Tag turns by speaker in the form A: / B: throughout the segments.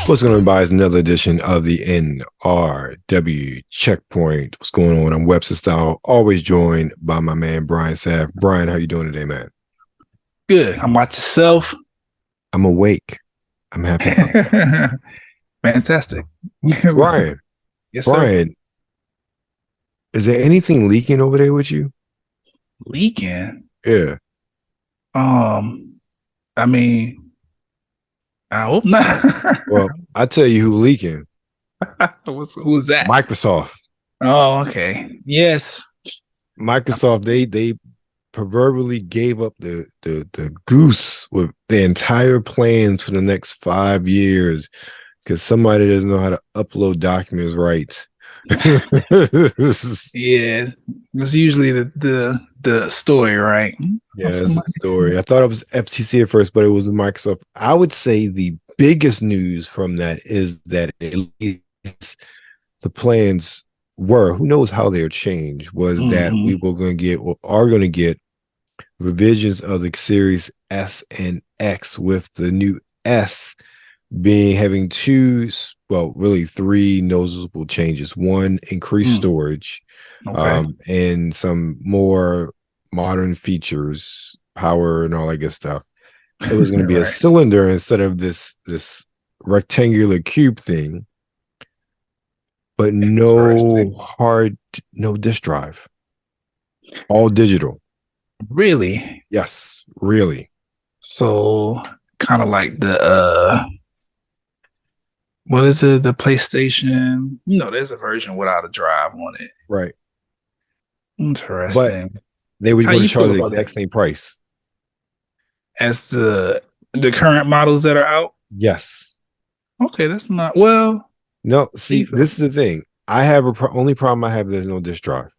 A: What's going on, everybody? It's another edition of the NRW Checkpoint. What's going on? I'm WebsterStyle, always joined by my man, Brian Sapph. Brian, how you doing today, man?
B: Good. How about yourself?
A: I'm awake. I'm happy.
B: Fantastic.
A: Brian,
B: Yes,
A: Brian,
B: sir.
A: is there anything leaking over there with you?
B: Leaking?
A: Yeah.
B: I mean, I hope not.
A: Well, I tell you who leaking.
B: Who's that?
A: Microsoft.
B: Oh, okay. Yes.
A: Microsoft, they proverbially gave up the goose with the entire plans for the next 5 years because somebody doesn't know how to upload documents right.
B: Yeah, that's usually the story, right?
A: Yeah, that's the story. I thought it was FTC at first, but it was Microsoft. I would say the biggest news from that is that at least the plans were, who knows how they'll change, was that we were going to get or are going to get revisions of the Series S and X, with the new S having two, well, really three noticeable changes. One, increased storage, and some more modern features, power and all that good stuff. It was going to be a cylinder instead of this rectangular cube thing, but no disk drive, all digital.
B: Really?
A: Yes, really.
B: So kind of like the what is it? The PlayStation? There's a version without a drive on it.
A: Right.
B: Interesting.
A: But they were going to charge the exact same price
B: as the current models that are out.
A: Yes.
B: Okay, that's not well.
A: No, see, this is the thing. I have only problem I have. There's no disk drive,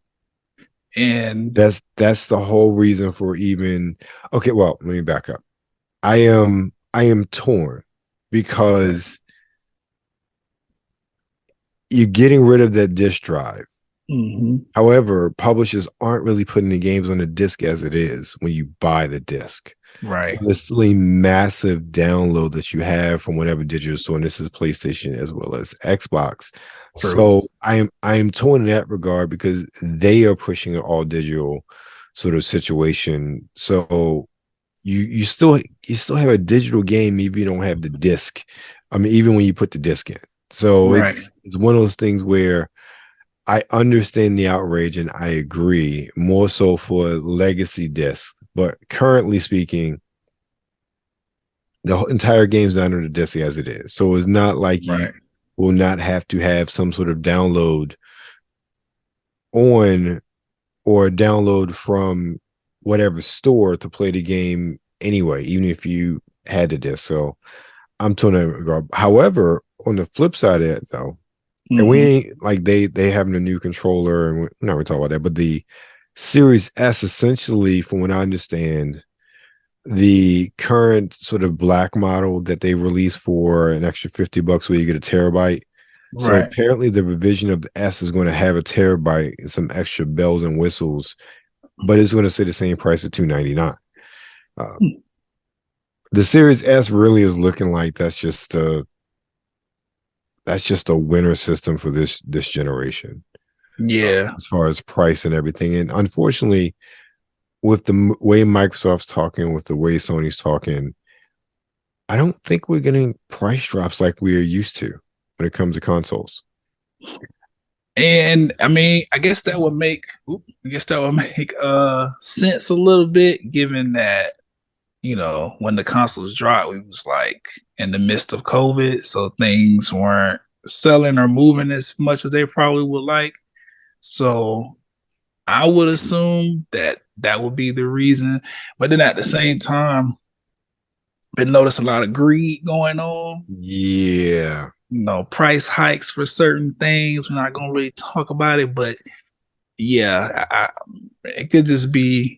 A: and that's the whole reason for even. Okay, well, let me back up. I am torn because you're getting rid of that disk drive. However, publishers aren't really putting the games on the disc as it is when you buy the disc.
B: Right.
A: So this really massive download that you have from whatever digital store, and this is PlayStation as well as Xbox. True. So I am torn in that regard because they are pushing an all digital sort of situation. So you still have a digital game even if you don't have the disc. I mean, even when you put the disc in. So it's one of those things where I understand the outrage and I agree, more so for legacy discs. But currently speaking, the entire game's not under the disc as it is. So it's not like you will not have to have some sort of download on or download from whatever store to play the game anyway, even if you had the disc. So I'm torn in that regard. However, on the flip side of it, though, and we ain't like they having a new controller, and we're not going to talk about that, but the Series S, essentially, from what I understand, the current sort of black model that they released for an extra $50 where you get a terabyte. So apparently the revision of the S is going to have a terabyte and some extra bells and whistles, but it's going to say the same price at $299. The Series S really is looking like that's just a winner system for this generation.
B: Yeah.
A: As far as price and everything. And unfortunately, with the way Microsoft's talking, with the way Sony's talking, I don't think we're getting price drops like we are used to when it comes to consoles.
B: And I mean, I guess that would make sense a little bit, given that, when the consoles dropped, we was like in the midst of COVID, so things weren't selling or moving as much as they probably would like. So I would assume that would be the reason. But then at the same time, been noticed a lot of greed going on.
A: Yeah.
B: Price hikes for certain things. We're not going to really talk about it, but yeah, it could just be,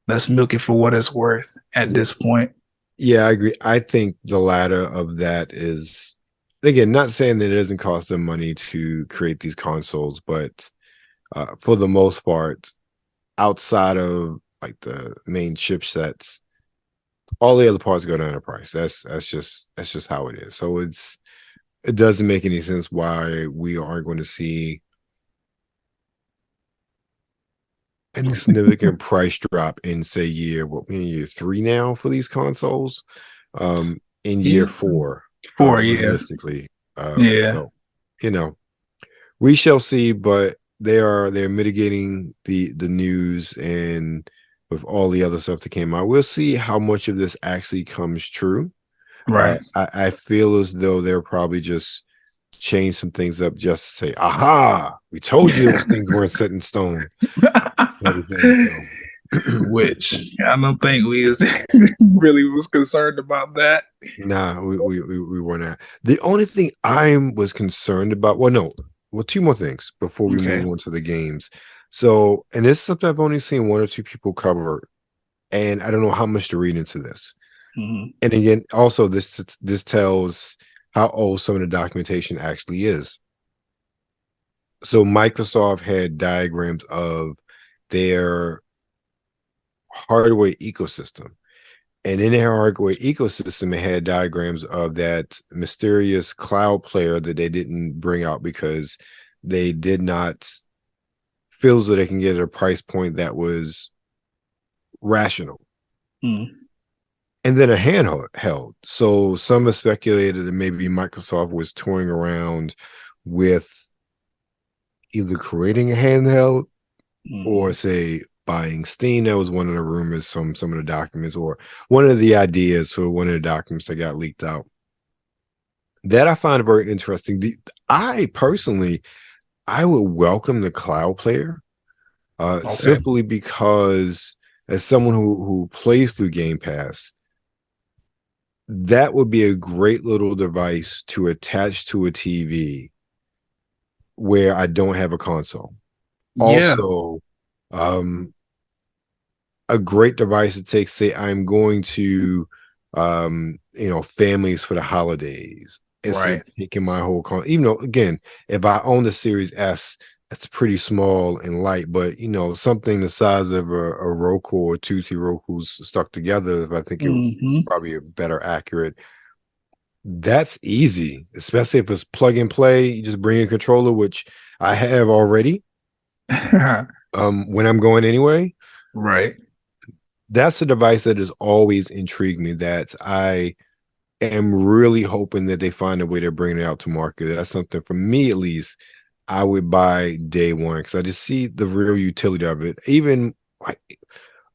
B: let's milk it for what it's worth at this point.
A: Yeah, I agree. I think the latter of that is, again, not saying that it doesn't cost them money to create these consoles, but for the most part, outside of like the main chipsets, all the other parts go down in price. That's just how it is. So it doesn't make any sense why we aren't going to see any significant price drop in, say, year 3 now for these consoles. In year 4, realistically.
B: Yeah.
A: So, we shall see, but they're mitigating the news, and with all the other stuff that came out, we'll see how much of this actually comes true.
B: Right.
A: I feel as though they'll probably just change some things up, just to say, aha, we told you those things weren't set in stone. Everything,
B: which I don't think we really was concerned about that.
A: Nah, we were not. The only thing I was concerned about, two more things before we move on to the games. So, and this is something I've only seen 1 or 2 people cover, and I don't know how much to read into this.
B: Mm-hmm.
A: And again, also this tells how old some of the documentation actually is. So Microsoft had diagrams of their hardware ecosystem. And in their hardware ecosystem, it had diagrams of that mysterious cloud player that they didn't bring out because they did not feel so they can get at a price point that was rational.
B: Mm.
A: And then a handheld. So some have speculated that maybe Microsoft was toying around with either creating a handheld or, say, buying Steam. That was one of the rumors from some of the documents, or one of the ideas for one of the documents that got leaked out. That I find very interesting. I personally would welcome the cloud player, simply because as someone who plays through Game Pass, that would be a great little device to attach to a TV where I don't have a console.
B: Yeah.
A: Also, a great device to take, say, I'm going to, families for the holidays. Instead of taking my whole even though, again, if I own the Series S, it's pretty small and light, but something the size of a Roku or 2 Rokus stuck together, if I think it would probably a better accurate. That's easy, especially if it's plug and play. You just bring a controller, which I have already. When I'm going anyway.
B: Right.
A: That's a device that has always intrigued me, that I am really hoping that they find a way to bring it out to market. That's something, for me at least, I would buy day one, because I just see the real utility of it. Even like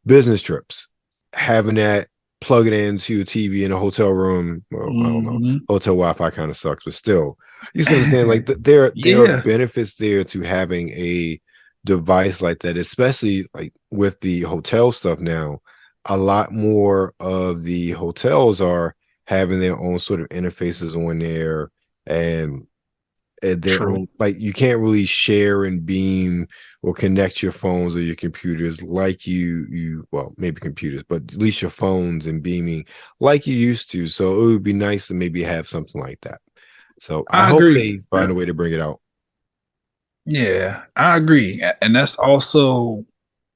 A: business trips, having that, plug it into a TV in a hotel room. Well, I don't know. Hotel Wi-Fi kind of sucks, but still, you see what I'm saying? Like there are benefits there to having a device like that, especially like with the hotel stuff now. A lot more of the hotels are having their own sort of interfaces on there, and their own, like, you can't really share and beam or connect your phones or your computers like well, maybe computers, but at least your phones and beaming like you used to. So it would be nice to maybe have something like that. So I hope they find a way to bring it out.
B: Yeah, I agree. And that's also,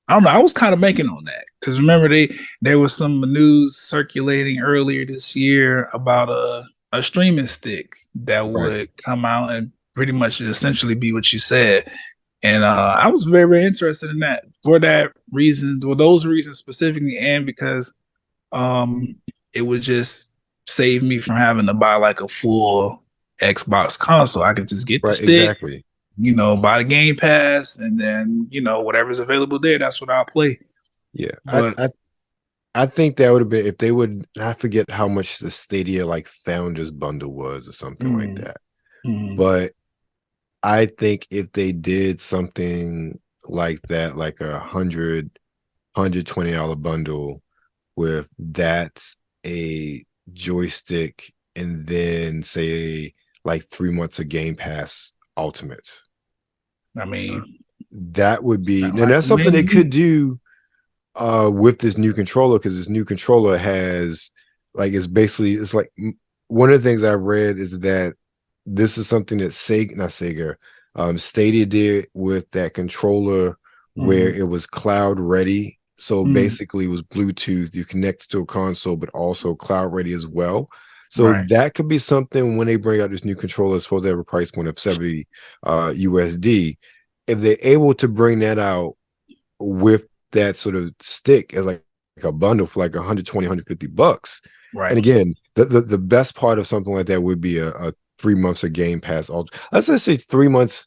B: I don't know, I was kind of banking on that, because remember there was some news circulating earlier this year about a streaming stick that would come out and pretty much essentially be what you said. And I was very, very interested in that for that reason, or those reasons specifically, and because it would just save me from having to buy like a full Xbox console. I could just get the stick, buy the Game Pass, and then whatever's available there, that's what I'll play.
A: Yeah, but I think that would have been, if they would, I forget how much the Stadia like Founders bundle was or something like that. But I think if they did something like that, like $120 bundle with that, a joystick, and then say like 3 months of Game Pass Ultimate.
B: I mean,
A: that would be, now that's something they could do with this new controller, because this new controller has, like, it's like, one of the things I've read is that this is something that Stadia did with that controller, where it was cloud ready. So basically, it was Bluetooth. You connect it to a console, but also cloud ready as well. So
B: Right.
A: that could be something when they bring out this new controller. It's supposed to have a price point of 70 USD. If they're able to bring that out with that sort of stick as like a bundle for like 120, 150 bucks.
B: Right.
A: And again, the best part of something like that would be a 3 months of Game Pass. Let's just say 3 months.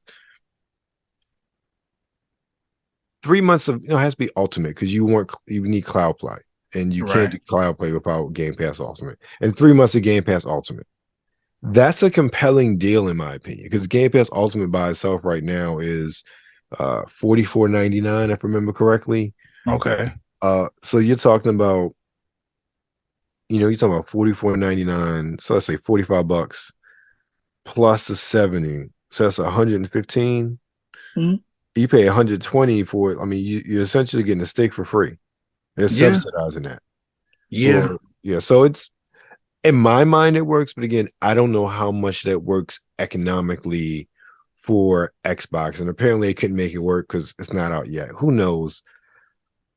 A: 3 months of, it has to be Ultimate because you need Cloud Play, and you can't do Cloud Play without Game Pass Ultimate. And 3 months of Game Pass Ultimate. That's a compelling deal in my opinion, because Game Pass Ultimate by itself right now is $44.99 if I remember correctly.
B: Okay.
A: So you're talking about, you're talking about $44.99. So let's say 45 bucks plus the 70. So that's 115.
B: Mm-hmm.
A: You pay 120 for it. I mean, you're essentially getting a steak for free. They're subsidizing that.
B: Yeah.
A: So it's, in my mind, it works. But again, I don't know how much that works economically for Xbox. And apparently they couldn't make it work because it's not out yet. Who knows?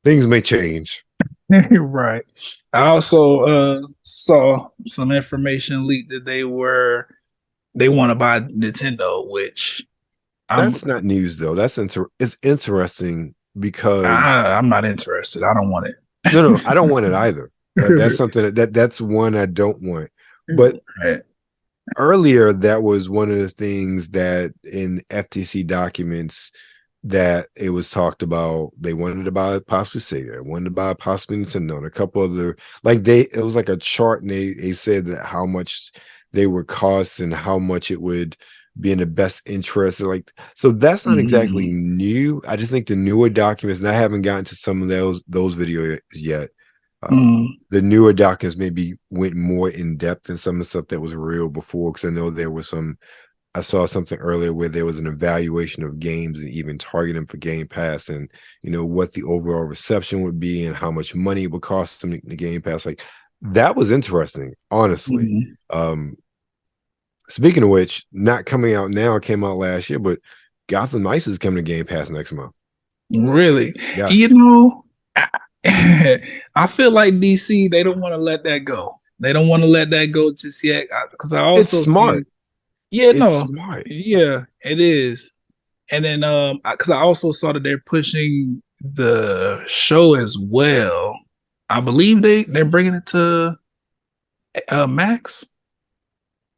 A: Things may change.
B: Right. I also saw some information leaked that they want to buy Nintendo, which
A: that's not news though. It's interesting because
B: I'm not interested. I don't want it.
A: No, I don't want it either. That's something that's one I don't want. But earlier, that was one of the things that in FTC documents that it was talked about. They wanted to buy possibly Sega, wanted to buy possibly Nintendo, and a couple other, it was like a chart, and they said that how much they would cost and how much it would be in the best interest. So that's not exactly new. I just think the newer documents, and I haven't gotten to some of those videos yet. The newer documents maybe went more in depth in some of the stuff that was real before, because I know there was I saw something earlier where there was an evaluation of games and even targeting them for Game Pass, and what the overall reception would be and how much money it would cost them to Game Pass. That was interesting, honestly. Speaking of which, not coming out now, it came out last year, but Gotham Knights is coming to Game Pass next month.
B: Really?
A: Yes.
B: I feel like DC, they don't want to let that go. They don't want to let that go just yet. Because I also
A: it's smart.
B: Smart. Yeah, it is. And then because I also saw that they're pushing the show as well. I believe they're bringing it to Max.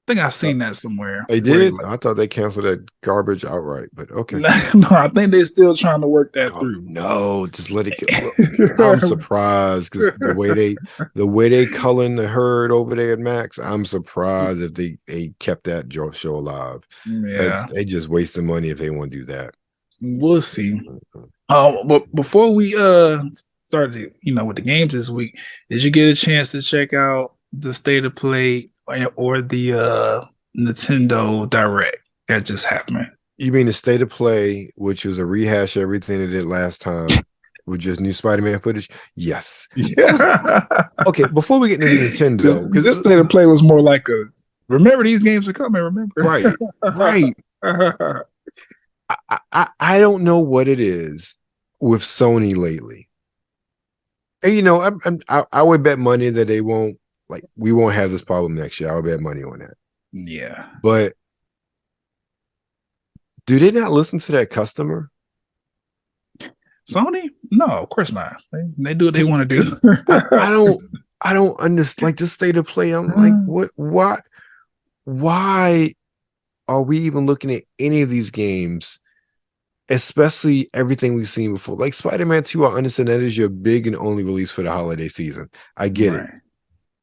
B: I think I've seen that somewhere.
A: They did? I thought they canceled that garbage outright, but okay.
B: No, I think they're still trying to work that through.
A: No, just let it go. I'm surprised because the way they culling the herd over there at Max, I'm surprised if they kept that show alive.
B: Yeah.
A: They just wasting money if they want to do that.
B: We'll see. But before we started, with the games this week, did you get a chance to check out the State of Play or the Nintendo Direct that just happened?
A: You mean the State of Play, which was a rehash of everything they did last time with just new Spider-Man footage? Yes.
B: Yeah.
A: Okay, before we get into Nintendo,
B: because this State of Play was more like remember these games are coming, remember?
A: Right. I don't know what it is with Sony lately. And I would bet money that they won't, we won't have this problem next year. I would bet money on that.
B: Yeah.
A: But do they not listen to that customer?
B: Sony? No, of course not. They do what they want to do.
A: I don't understand. This State of Play, I'm like, why are we even looking at any of these games, especially everything we've seen before? Like Spider-Man 2, I understand that is your big and only release for the holiday season. I get it.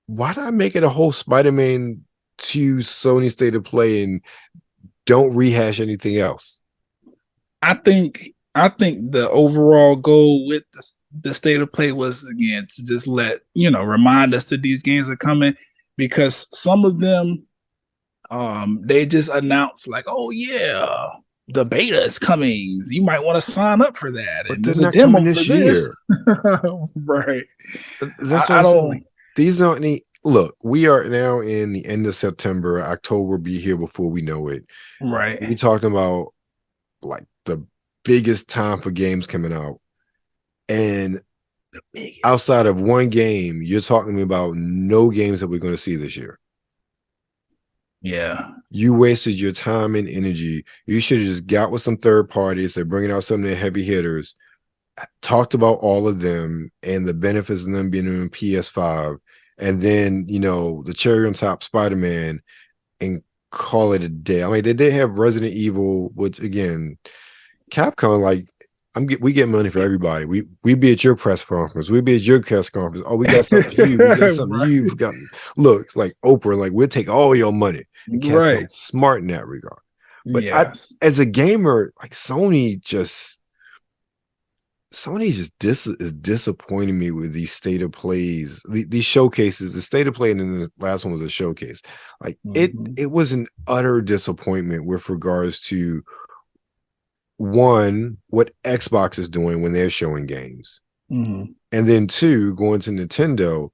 A: Why not make it a whole Spider-Man 2 Sony State of Play and don't rehash anything else?
B: I think the overall goal with the State of Play was, again, to just remind us that these games are coming, because some of them they just announced oh yeah, the beta is coming. You might want to sign up for that.
A: But
B: and there's a demo this year. Right.
A: That's what I don't. These aren't any. Look, we are now in the end of September. October will be here before we know it.
B: Right.
A: We're talking about the biggest time for games coming out. And
B: The biggest.
A: Outside of one game, you're talking to me about no games that we're going to see this year.
B: Yeah.
A: You wasted your time and energy. You should have just got with some third parties. They're bringing out some of the heavy hitters, talked about all of them and the benefits of them being in PS5, and then, you know, the cherry on top, Spider-Man, and call it a day. I mean, they did have Resident Evil, which again, Capcom, like, we get money for everybody. We be at your press conference. We be at your press conference. Oh, we got something for you. We got something
B: Right.
A: you've got. Look, it's like Oprah. Like, we'll take all your money. And Capcom's
B: Right.
A: smart in that regard. But
B: Yes.
A: as a gamer, like Sony is disappointing me with these state of plays, these showcases. The state of play, and then the last one was a showcase. Like it was an utter disappointment with regards to, one, what Xbox is doing when they're showing games, and then two, going to Nintendo.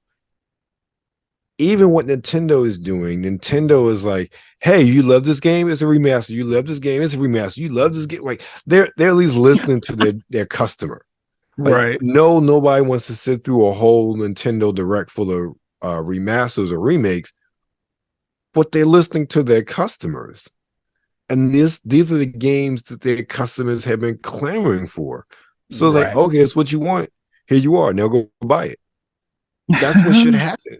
A: Even what Nintendo is doing, Nintendo is like, hey, you love this game, it's a remaster. You love this game, it's a remaster. You love this game. Like they're at least listening to their customer. Like,
B: right.
A: No, nobody wants to sit through a whole Nintendo Direct full of remasters or remakes, but they're listening to their customers. And these are the games that their customers have been clamoring for. So it's like, okay, it's what you want. Here you are. Now go buy it. That's what should happen.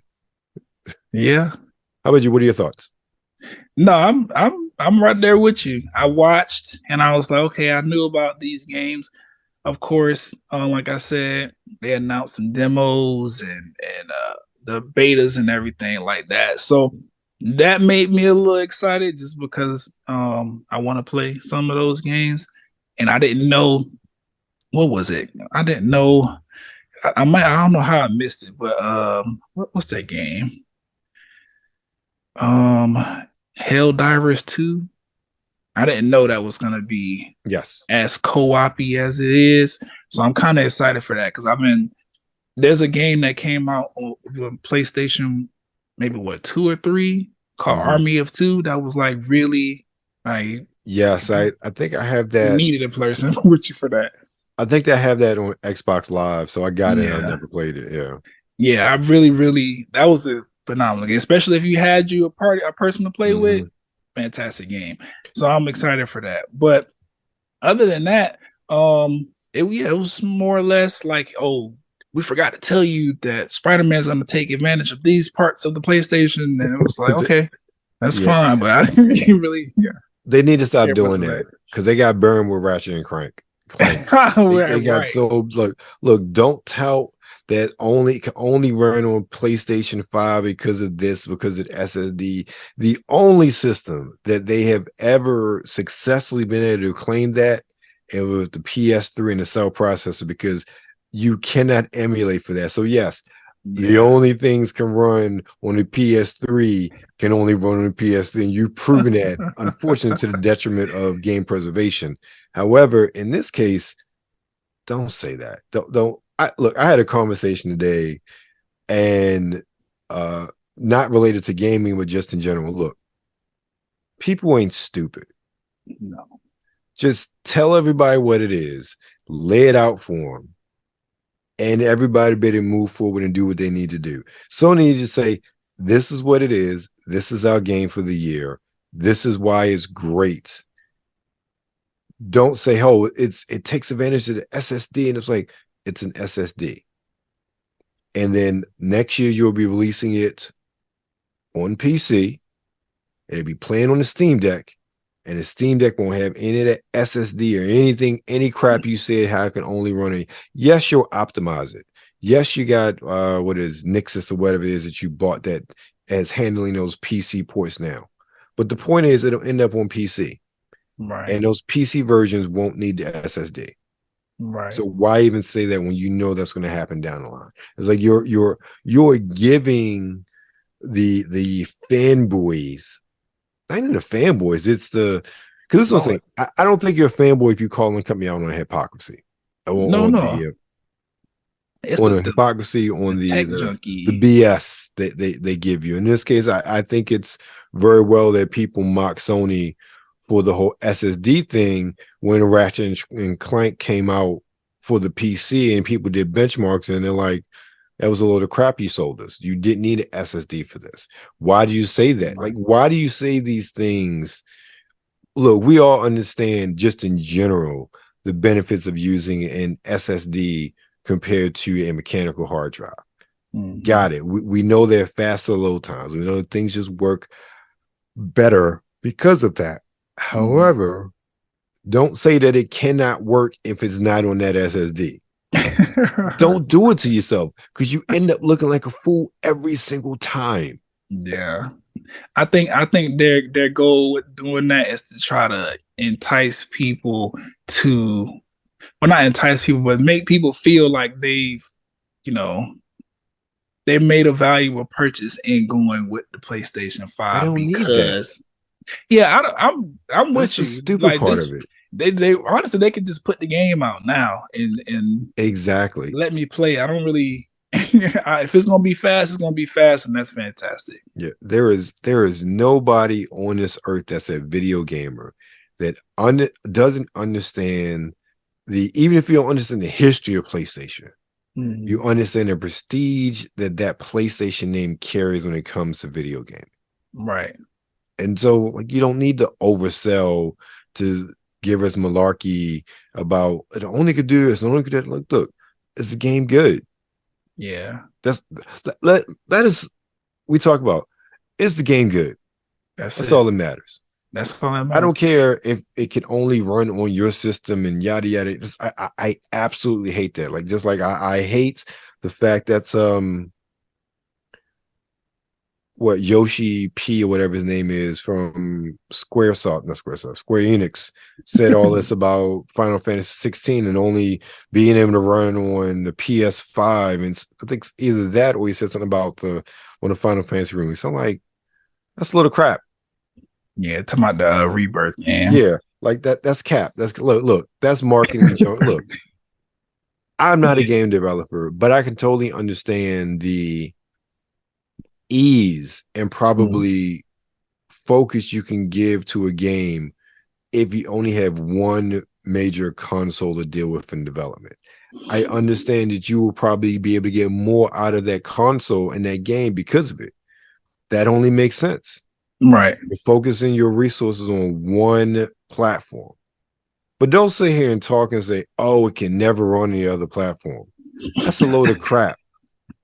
B: Yeah.
A: How about you? What are your thoughts?
B: No, I'm right there with you. I watched and I was like, okay, I knew about these games. Of course, like I said, they announced some demos and the betas and everything like that. So that made me a little excited just because I want to play some of those games. And I didn't know, what was it? I didn't know. I don't know how I missed it, but what's that game? Helldivers 2. I didn't know that was gonna be as co-op-y as it is. So I'm kind of excited for that because there's a game that came out on PlayStation, maybe 2 or 3, called Army of Two, that was like really like,
A: yes, I think I have that.
B: Needed a person with you for that.
A: I think I have that on Xbox Live, so I got it. I never played it.
B: Yeah, I really that was a phenomenal game, especially if you had a person to play with. Fantastic game. So I'm excited for that. But other than that, it was more or less like, oh, we forgot to tell you that Spider-Man's going to take advantage of these parts of the PlayStation. And it was like, okay, that's fine. But I didn't really,
A: They need to stop doing that because they got burned with Ratchet and Clank. They got so look. Don't tout that can only run on PlayStation 5 because of SSD. The only system that they have ever successfully been able to claim that, it was the PS3 and the cell processor, because you cannot emulate for that. So yes, the only things can run on the PS3 can only run on the PS3, and you've proven that, unfortunately, to the detriment of game preservation. However, in this case, don't say that. Don't. I had a conversation today, and not related to gaming, but just in general. Look, people ain't stupid.
B: No.
A: Just tell everybody what it is, lay it out for them, and everybody better move forward and do what they need to do. Sony needs to say, this is what it is. This is our game for the year. This is why it's great. Don't say, oh, it takes advantage of the SSD, and it's like, it's an SSD. And then next year you'll be releasing it on PC. It'll be playing on the Steam Deck, and the Steam Deck won't have any of that SSD or anything, any crap you said how it can only run it. Yes, you'll optimize it. Yes, you got what is Nixus or whatever it is that you bought that as handling those PC ports now. But the point is, it'll end up on PC.
B: Right.
A: And those PC versions won't need the SSD.
B: Right.
A: So why even say that when you know that's going to happen down the line? It's like you're giving the fanboys, not even the fanboys, it's because this is what I'm saying. I don't think you're a fanboy if you call a company out on hypocrisy.
B: It's
A: on the hypocrisy, on the BS that they give you. In this case, I think it's very well that people mock Sony for the whole SSD thing when Ratchet and Clank came out for the PC, and people did benchmarks, and they're like, that was a load of crap you sold us. You didn't need an SSD for this. Why do you say that? Like, why do you say these things? Look, we all understand just in general the benefits of using an SSD compared to a mechanical hard drive. Got it. We know they're faster load times. We know that things just work better because of that. However, don't say that it cannot work if it's not on that SSD. Don't do it to yourself, because you end up looking like a fool every single time.
B: Yeah. I think their goal with doing that is to try to entice people to, well, not entice people, but make people feel like they've, they made a valuable purchase in going with the PlayStation 5.
A: I don't need that.
B: Yeah, I'm with you.
A: The stupid part of it.
B: They honestly, they could just put the game out now and
A: exactly
B: let me play. I don't really. If it's gonna be fast, it's gonna be fast, and that's fantastic.
A: Yeah, there is nobody on this earth that's a video gamer that doesn't understand even if you don't understand the history of PlayStation, you understand the prestige that PlayStation name carries when it comes to video gaming.
B: Right.
A: And so, like, you don't need to oversell to give us malarkey about it only could do this, it only could do that. Like, look, is the game good?
B: Yeah.
A: That is, we talk about, is the game good? That's all that matters.
B: That's all that matters.
A: I don't care if it can only run on your system and yada yada. I absolutely hate that. Like, just like I hate the fact that what Yoshi P or whatever his name is from Square Enix said all this about Final Fantasy 16 and only being able to run on the PS5, and I think either that or he said something about one of Final Fantasy rooms. So I'm like, that's a load of crap.
B: Yeah, talking about the Rebirth game.
A: Yeah, like that's cap. That's look, that's marketing. Look, I'm not a game developer, but I can totally understand the ease and probably focus you can give to a game if you only have one major console to deal with in development. I understand that you will probably be able to get more out of that console and that game because of it. That only makes sense.
B: Right.
A: You're focusing your resources on one platform. But don't sit here and talk and say, oh, it can never run any other platform. That's a load of crap.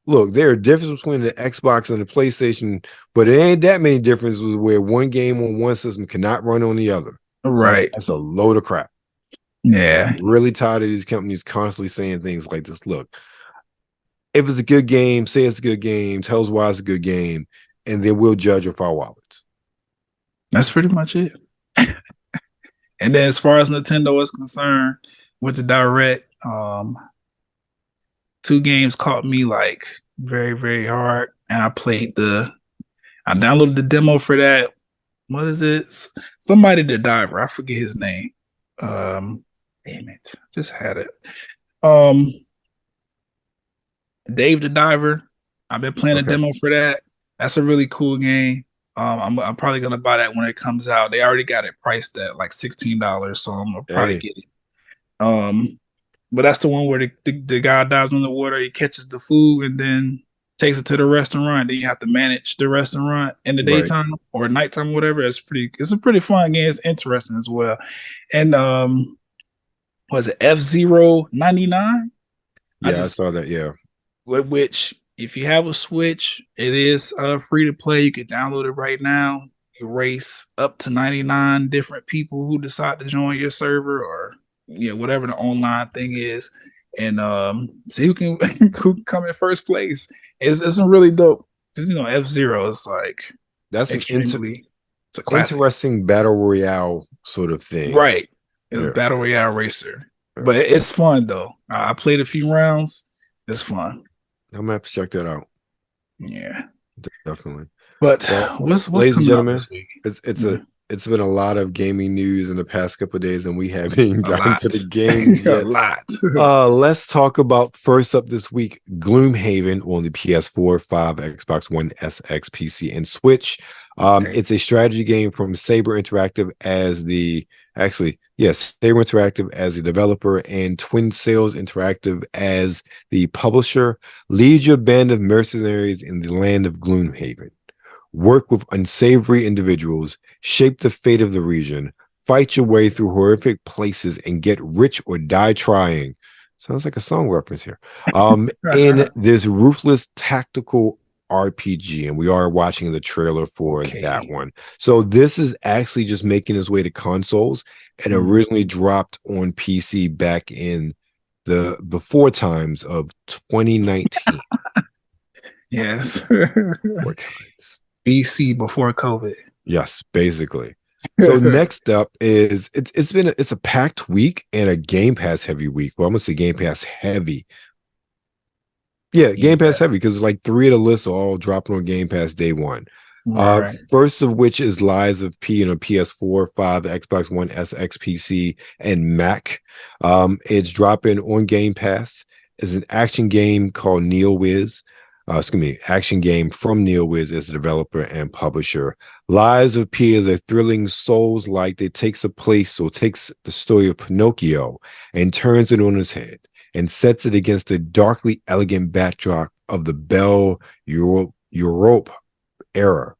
A: Look, there are differences between the Xbox and the PlayStation, but it ain't that many differences where one game on one system cannot run on the other.
B: Right.
A: That's a load of crap.
B: Yeah.
A: I'm really tired of these companies constantly saying things like this. Look, if it's a good game, say it's a good game, tell us why it's a good game, and then we'll judge with our wallets.
B: That's pretty much it. And then as far as Nintendo is concerned, with the Direct, 2 games caught me like very, very hard. And I downloaded the demo for that. What is it? Somebody the Diver. I forget his name. Damn it. Just had it. Dave the Diver. I've been playing a demo for that. That's a really cool game. I'm probably gonna buy that when it comes out. They already got it priced at like $16, so I'm gonna probably get it. But that's the one where the guy dives in the water, he catches the food and then takes it to the restaurant. Then you have to manage the restaurant in the daytime or nighttime, whatever. It's a pretty fun game. It's interesting as well. And was it F-Zero 99?
A: Yeah, I saw that. Yeah.
B: Which, if you have a Switch, it is free to play. You can download it right now. You race up to 99 different people who decide to join your server or whatever the online thing is, and see who can come in first place. It's really dope because F-Zero is like
A: that's
B: it's a classic.
A: Interesting battle royale sort of thing,
B: right? It's a battle royale racer, but it's fun though. I played a few rounds. It's fun.
A: I'm gonna have to check that out.
B: Yeah,
A: definitely.
B: But what's
A: ladies and gentlemen,
B: this week?
A: It's been a lot of gaming news in the past couple of days, and we haven't gotten to the game yet.
B: A lot.
A: Let's talk about first up this week, Gloomhaven on the PS4, 5, Xbox One, SX, PC, and Switch. It's a strategy game from Saber Interactive, as the Yes, Saber Interactive as the developer and Twin Sales Interactive as the publisher. Lead your band of mercenaries in the land of Gloomhaven. Work with unsavory individuals, shape the fate of the region, fight your way through horrific places, and get rich or die trying. Sounds like a song reference here. In this ruthless tactical RPG, and we are watching the trailer for that one. So this is actually just making its way to consoles, and originally dropped on PC back in the before times of 2019.
B: Yes.
A: Before times.
B: BC, before COVID.
A: Yes, basically. So next up is it's a packed week and a Game Pass heavy week. Well, I'm gonna say Game Pass heavy. Yeah, Game Pass heavy, because like 3 of the lists are all dropping on Game Pass day one. Right. First of which is Lies of P on a PS4, 5, Xbox One S, XPC, and Mac. It's dropping on Game Pass. It's an action game called NeoWiz. Action game from NeoWiz as the developer and publisher. Lies of P is a thrilling Souls-like that takes the story of Pinocchio and turns it on its head and sets it against the darkly elegant backdrop of the Belle Europe era.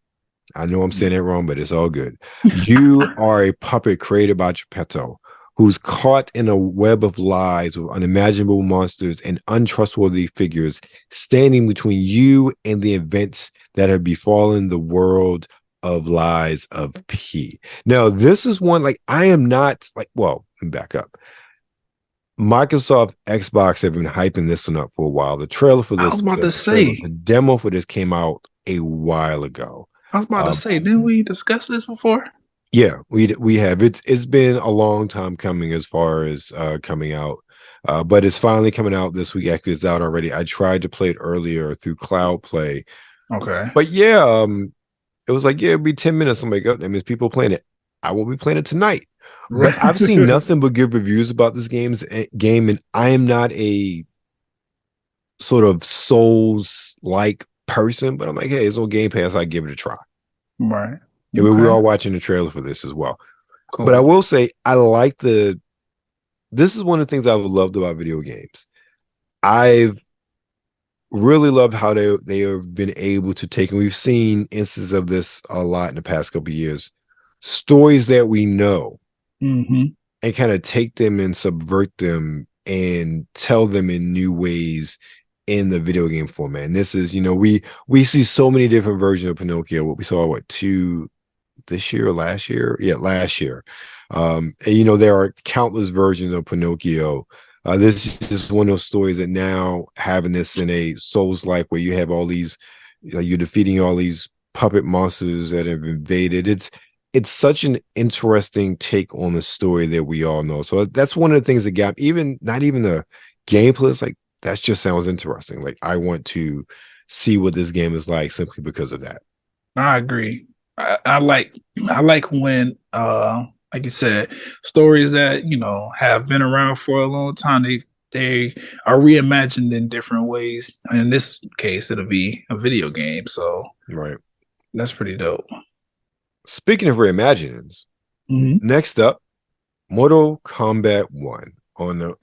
A: I know I'm saying it wrong, but it's all good. You are a puppet created by Geppetto, who's caught in a web of lies with unimaginable monsters and untrustworthy figures standing between you and the events that have befallen the world of Lies of P. Now, this is one, like, I am not like, well, let me back up. Microsoft, Xbox have been hyping this one up for a while. The trailer for this,
B: I was about to say,
A: the demo for this came out a while ago.
B: I was about to say, didn't we discuss this before?
A: Yeah, we have. It's been a long time coming as far as coming out, but it's finally coming out this week. Actually, it's out already. I tried to play it earlier through Cloud+Play.
B: Okay,
A: but yeah, it was like, yeah, it'd be 10 minutes. I'm like, oh, that means people playing it. I won't be playing it tonight. But I've seen nothing but good reviews about this game, and I am not a sort of Souls-like person, but I'm like, hey, it's on Game Pass. I give it a try.
B: Right.
A: Yeah, okay. We're all watching the trailer for this as well.
B: Cool.
A: But I will say, I like this is one of the things I've loved about video games. I've really loved how they have been able to take, and we've seen instances of this a lot in the past couple of years, stories that we know, and kind of take them and subvert them and tell them in new ways in the video game format. And this is, we see so many different versions of Pinocchio. What we saw, this year or last year? Yeah, last year. And there are countless versions of Pinocchio. This is just one of those stories that now having this in a Souls-like where you have all these, you're defeating all these puppet monsters that have invaded. It's such an interesting take on the story that we all know. So that's one of the things that got not even the gameplay. It's like, that just sounds interesting. Like, I want to see what this game is like simply because of that.
B: I agree. I like when like you said, stories that have been around for a long time, they are reimagined in different ways. In this case, it'll be a video game. So
A: right,
B: that's pretty dope.
A: Speaking of reimaginings, next up, Mortal Kombat 1 on the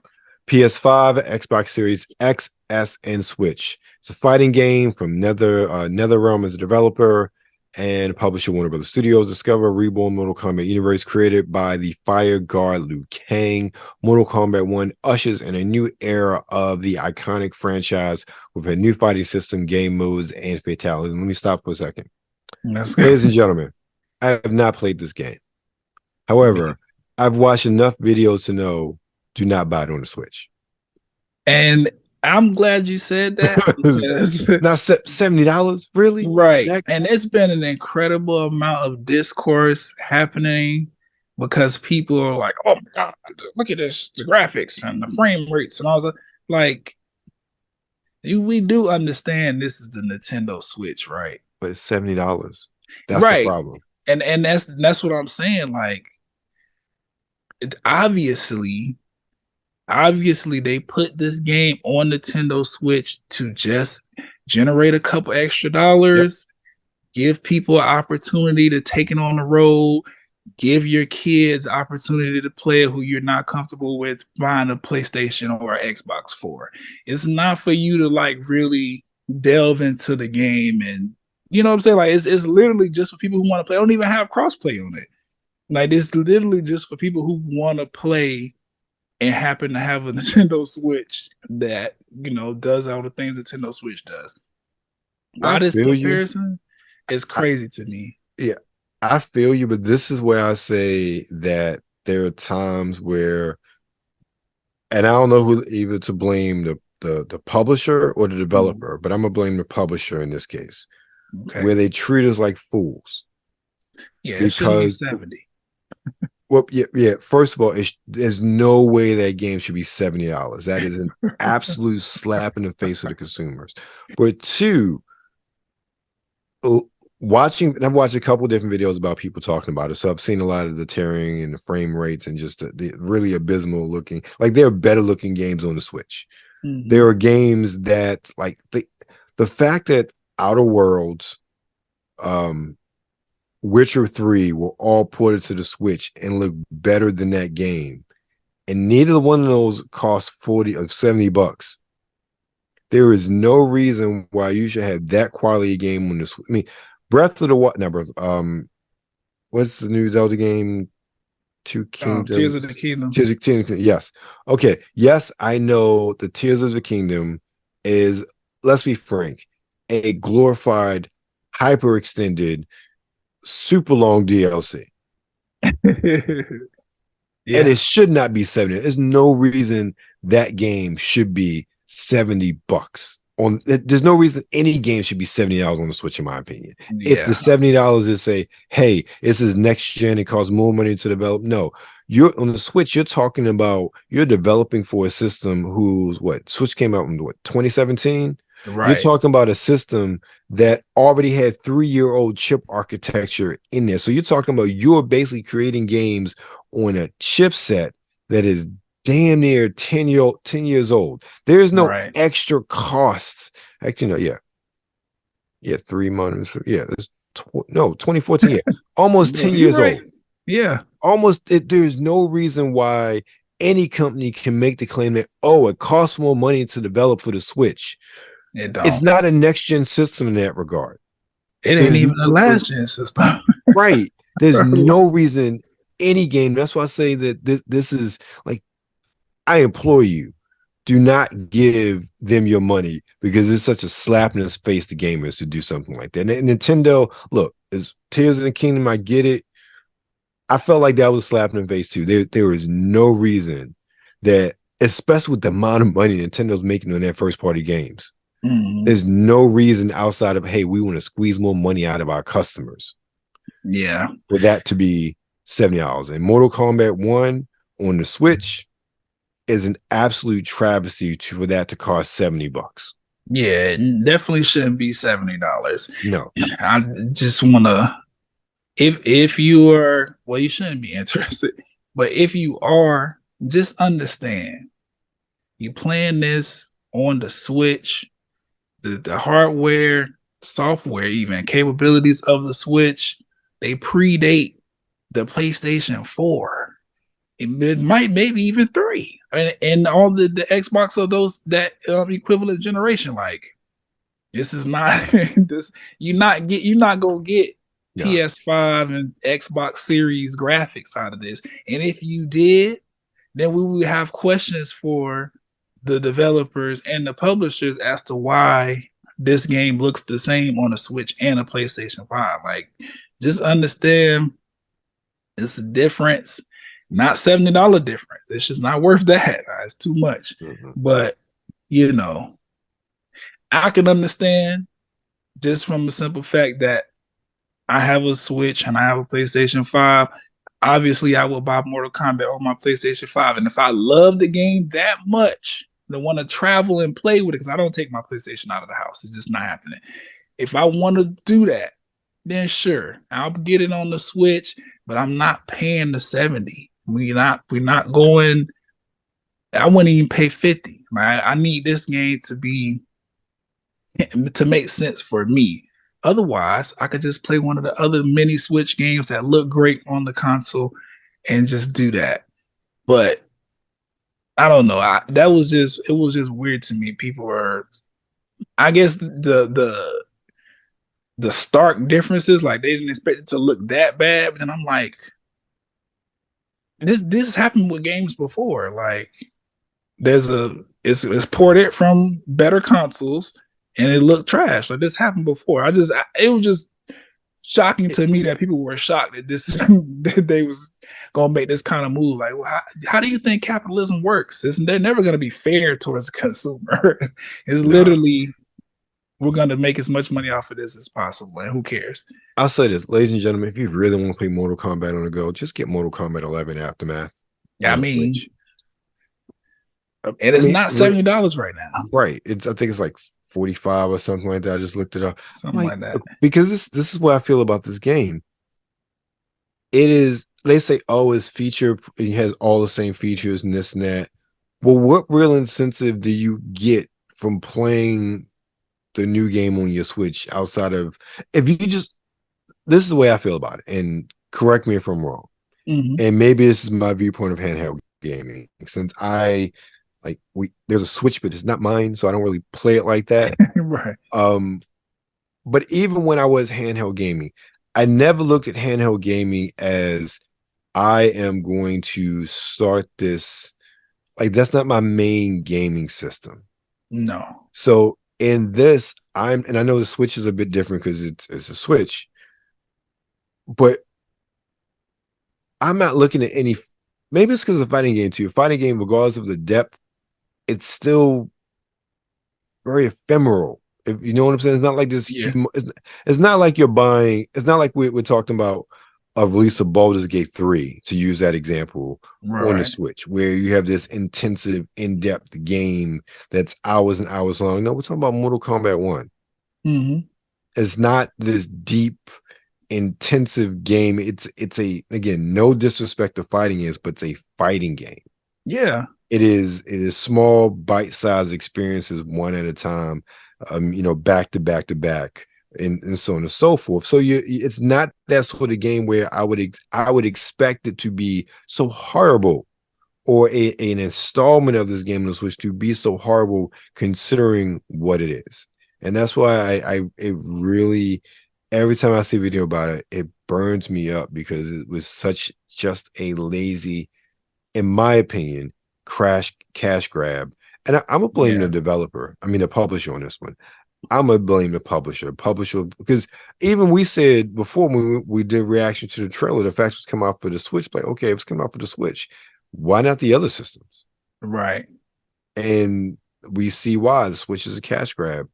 A: PS5, Xbox Series X, S, and Switch. It's a fighting game from NetherRealm as a developer and publisher Warner Brothers Studios. Discover reborn Mortal Kombat universe created by the Fire God Liu Kang. Mortal Kombat 1 ushers in a new era of the iconic franchise with a new fighting system, game modes, and fatalities. Let me stop for a second. Ladies and gentlemen, I have not played this game. However, I've watched enough videos to know, do not buy it on the Switch.
B: And I'm glad you said that.
A: Not $70, really?
B: Right. And it's been an incredible amount of discourse happening because people are like, oh my God, look at this, the graphics and the frame rates and all that. Like, we do understand this is the Nintendo Switch, right?
A: But it's $70. That's right. The problem.
B: And that's what I'm saying. Like, obviously they put this game on Nintendo Switch to just generate a couple extra dollars, give people an opportunity to take it on the road, give your kids opportunity to play who you're not comfortable with buying a PlayStation or Xbox for. It's not for you to like really delve into the game, and you know what I'm saying? Like it's literally just for people who want to play. I don't even have crossplay on it. Like it's literally just for people who want to play and happen to have a Nintendo Switch that, you know, does all the things Nintendo Switch does. Why this comparison is crazy to me.
A: Yeah, I feel you, but this is where I say that there are times where, and I don't know who either to blame the publisher or the developer, but I'm gonna blame the publisher in this case, where they treat us like fools.
B: Yeah, it should be 70.
A: Well, yeah. First of all, there's no way that game should be $70. That is an absolute slap in the face of the consumers. But two, I've watched a couple of different videos about people talking about it. So I've seen a lot of the tearing and the frame rates and just the really abysmal looking. Like there are better looking games on the Switch. Mm-hmm. There are games that like the fact that Outer Worlds, Witcher 3 were all ported to the Switch and look better than that game, and neither one of those cost $40 or $70. There is no reason why you should have that quality game on the Switch. I mean, Breath of the Wild, what's the new Zelda game?
B: Tears of the Kingdom.
A: Tears of the Kingdom. Yes. Okay. Yes, I know the Tears of the Kingdom is, let's be frank, a glorified, hyper extended, super long DLC. Yeah. And it should not be 70. There's no reason that game should be $70 on. There's no reason any game should be $70 on the Switch, in my opinion. Yeah. If the $70 is say, hey, this is next gen, it costs more money to develop. No, you're on the Switch, you're talking about you're developing for a system whose Switch came out in 2017. Right. You're talking about a system that already had 3-year-old chip architecture in there. So you're talking about you're basically creating games on a chipset that is damn near 10 years old. There is no extra cost. Actually, no, yeah, 3 months. Yeah, 2014. Yeah, almost 10 years old.
B: Yeah,
A: almost. There's no reason why any company can make the claim that it costs more money to develop for the Switch. It's not a next gen system in that regard.
B: It ain't even a last gen system.
A: Right. There's no reason any game. That's why I say that this is like, I implore you, do not give them your money, because it's such a slap in the face to gamers to do something like that. And Nintendo, look, is Tears of the Kingdom, I get it. I felt like that was a slap in the face too. There is no reason that, especially with the amount of money Nintendo's making on their first party games. Mm-hmm. There's no reason outside of, hey, we want to squeeze more money out of our customers.
B: Yeah.
A: For that to be $70. And Mortal Kombat 1 on the Switch is an absolute travesty for that to cost $70.
B: Yeah, it definitely shouldn't be $70.
A: No.
B: I just want to, if you are, well, you shouldn't be interested, but if you are, just understand, you playing this on the Switch, the hardware, software, even capabilities of the Switch, they predate the PlayStation 4. It might maybe even 3, and all the Xbox of those that equivalent generation. Like, this is not this. You're not gonna get PS5 and Xbox Series graphics out of this. And if you did, then we would have questions for the developers and the publishers as to why this game looks the same on a Switch and a PlayStation 5. Like, just understand it's a difference, not $70 difference. It's just not worth that. It's too much. Mm-hmm. But, you know, I can understand just from the simple fact that I have a Switch and I have a PlayStation 5. Obviously, I will buy Mortal Kombat on my PlayStation 5. And if I love the game that much, I want to travel and play with it, because I don't take my PlayStation out of the house. It's just not happening. If I want to do that, then sure, I'll get it on the Switch, but I'm not paying the 70. We're not going. I wouldn't even pay 50. I need this game to make sense for me. Otherwise, I could just play one of the other mini Switch games that look great on the console and just do that. But I don't know. It was just weird to me. People were, I guess the stark differences, like they didn't expect it to look that bad. But then I'm like, this happened with games before. Like it's ported from better consoles and it looked trash. Like this happened before. It was just shocking to me that people were shocked that that they was gonna make this kind of move. Like, well, how do you think capitalism works? They're never gonna be fair towards the consumer. It's literally, we're gonna make as much money off of this as possible, and who cares?
A: I'll say this, ladies and gentlemen, if you really want to play Mortal Kombat on the go, just get Mortal Kombat 11 Aftermath.
B: Yeah, I mean, and it's not $70 right now.
A: Right. I think it's like 45 or something like that. I just looked it up.
B: Something like that.
A: Because this is what I feel about this game. It is, they say, oh, it's it has all the same features and this and that. Well, what real incentive do you get from playing the new game on your Switch outside of, if you just, this is the way I feel about it, and correct me if I'm wrong.
B: Mm-hmm.
A: And maybe this is my viewpoint of handheld gaming, since there's a Switch, but it's not mine, so I don't really play it like that.
B: Right.
A: But even when I was handheld gaming, I never looked at handheld gaming as I am going to start this. Like, that's not my main gaming system.
B: No. So
A: in this, and I know the Switch is a bit different because it's a Switch, but I'm not looking at any. Maybe it's because of fighting game too. Fighting game, regardless of the depth, it's still very ephemeral. If you know what I'm saying, it's not like this. Yeah. It's not like you're buying. It's not like we're talking about a release of Baldur's Gate 3, to use that example, on the Switch, where you have this intensive, in-depth game that's hours and hours long. No, we're talking about Mortal Kombat 1.
B: Mm-hmm.
A: It's not this deep, intensive game. It's again, no disrespect to fighting games, but it's a fighting game.
B: Yeah.
A: It is small, bite-sized experiences, one at a time, back to back to back, and so on and so forth. So it's not that sort of game where I would expect it to be so horrible, or an installment of this game on the Switch to be so horrible, considering what it is. And that's why it really, every time I see a video about it, it burns me up, because it was just a lazy, in my opinion, cash grab. And I'm gonna blame the developer. I mean, the publisher on this one. I'm gonna blame the publisher, because even we said before, when we did reaction to the trailer, the fact was come out for the Switch. Like, okay, it's coming out for the Switch. Why not the other systems?
B: Right.
A: And we see why the Switch is a cash grab.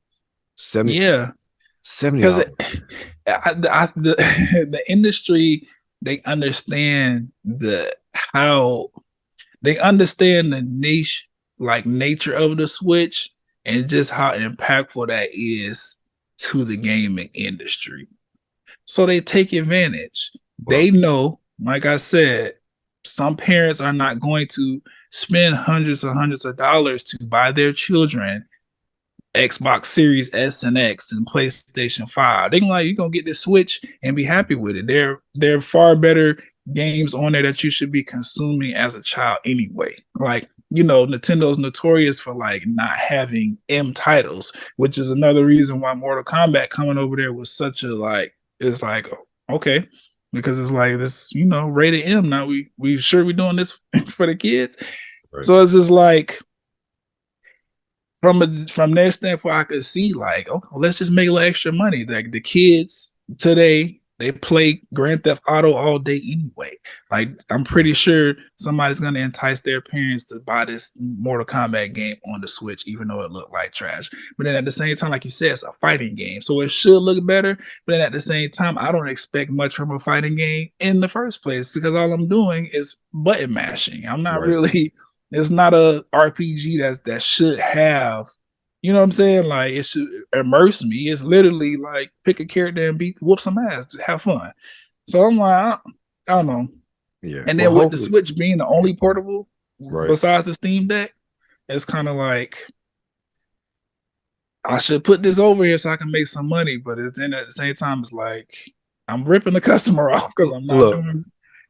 A: $70.
B: Because the industry, they understand the niche, like, nature of the Switch, and just how impactful that is to the gaming industry. So they take advantage. Wow. They know, like I said, some parents are not going to spend hundreds and hundreds of dollars to buy their children Xbox Series S and X and PlayStation 5. They can, like, you're gonna get this Switch and be happy with it. There are far better games on there that you should be consuming as a child anyway. Like, Nintendo's notorious for, like, not having M titles, which is another reason why Mortal Kombat coming over there was such a, like, it's like, okay, because it's like this, rated M. Now we sure we're doing this for the kids. Right. So it's just like, from their standpoint, I could see, like, okay, let's just make a little extra money. Like, the kids today, they play Grand Theft Auto all day anyway. Like, I'm pretty sure somebody's going to entice their parents to buy this Mortal Kombat game on the Switch, even though it looked like trash. But then at the same time, like you said, it's a fighting game, so it should look better. But then at the same time, I don't expect much from a fighting game in the first place, because all I'm doing is button mashing. I'm not really... It's not a RPG that should have, you know what I'm saying? Like, it should immerse me. It's literally like, pick a character and whoop some ass, just have fun. So I'm like, I don't know. Yeah. And then with the Switch being the only portable besides the Steam Deck, it's kind of like, I should put this over here so I can make some money. But then at the same time, it's like I'm ripping the customer off because I'm not
A: Look,
B: doing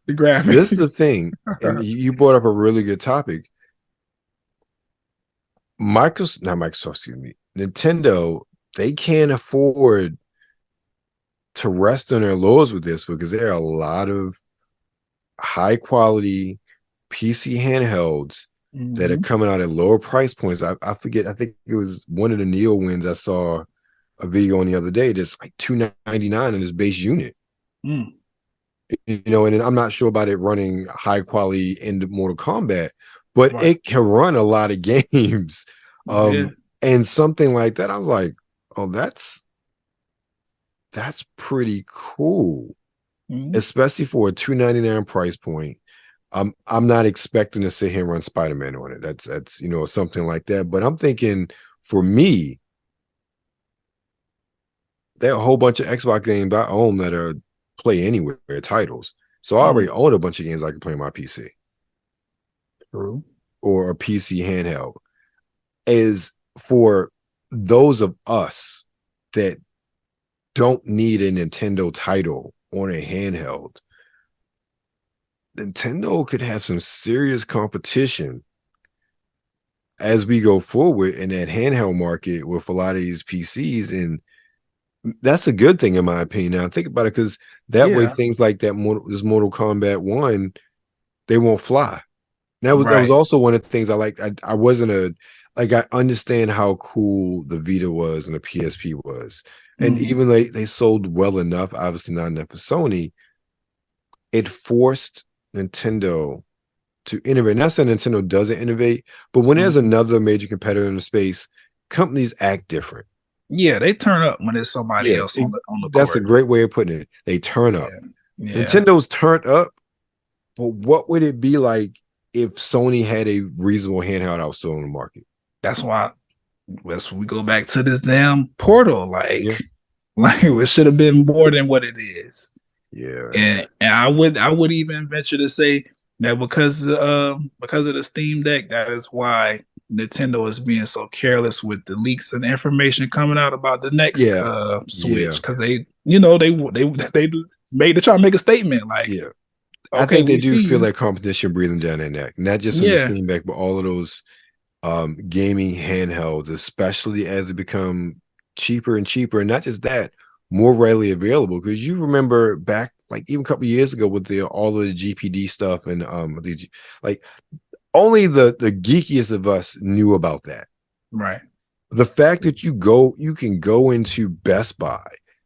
B: the graphics.
A: this is the thing, and you brought up a really good topic. Nintendo, they can't afford to rest on their laurels with this because there are a lot of high quality PC handhelds that are coming out at lower price points. I forget, I think it was one of the Neo wins. I saw a video on the other day that's like $299 in this base unit. You know, and I'm not sure about it running high quality in Mortal Kombat, but it can run a lot of games. And something like that, I was like, oh, that's pretty cool, especially for a $299 price point. I'm not expecting to sit here and run Spider-Man on it. That's you know, something like that. But I'm thinking for me, there are a whole bunch of Xbox games I own that are play anywhere titles. So I already own a bunch of games I can play on my PC.
B: True.
A: Or a PC handheld. Is for those of us that don't need a Nintendo title on a handheld, Nintendo could have some serious competition as we go forward in that handheld market with a lot of these PCs. And that's a good thing in my opinion. Now think about it, because that way things like that, this Mortal Kombat 1, they won't fly. That was also one of the things I liked. I wasn't I understand how cool the Vita was and the PSP was. And even though they sold well enough, obviously not enough for Sony, it forced Nintendo to innovate. Not saying Nintendo doesn't innovate, but when there's another major competitor in the space, companies act different.
B: Yeah, they turn up when there's somebody else on the
A: That's
B: court.
A: a great way of putting it. They turn up. Nintendo's turned up, but what would it be like if Sony had a reasonable handheld out still on the market?
B: That's why we go back to this damn portal. Like it should have been more than what it is.
A: Yeah.
B: And I would even venture to say that because of the Steam Deck, that is why Nintendo is being so careless with the leaks and information coming out about the next Switch, because they try to make a statement like,
A: I think they do feel like competition breathing down their neck, not just in the Steam Deck, but all of those gaming handhelds, especially as they become cheaper and cheaper, and not just that, more readily available. Because you remember back, like even a couple of years ago, with all of the GPD stuff, and only the geekiest of us knew about that.
B: Right.
A: The fact that you can go into Best Buy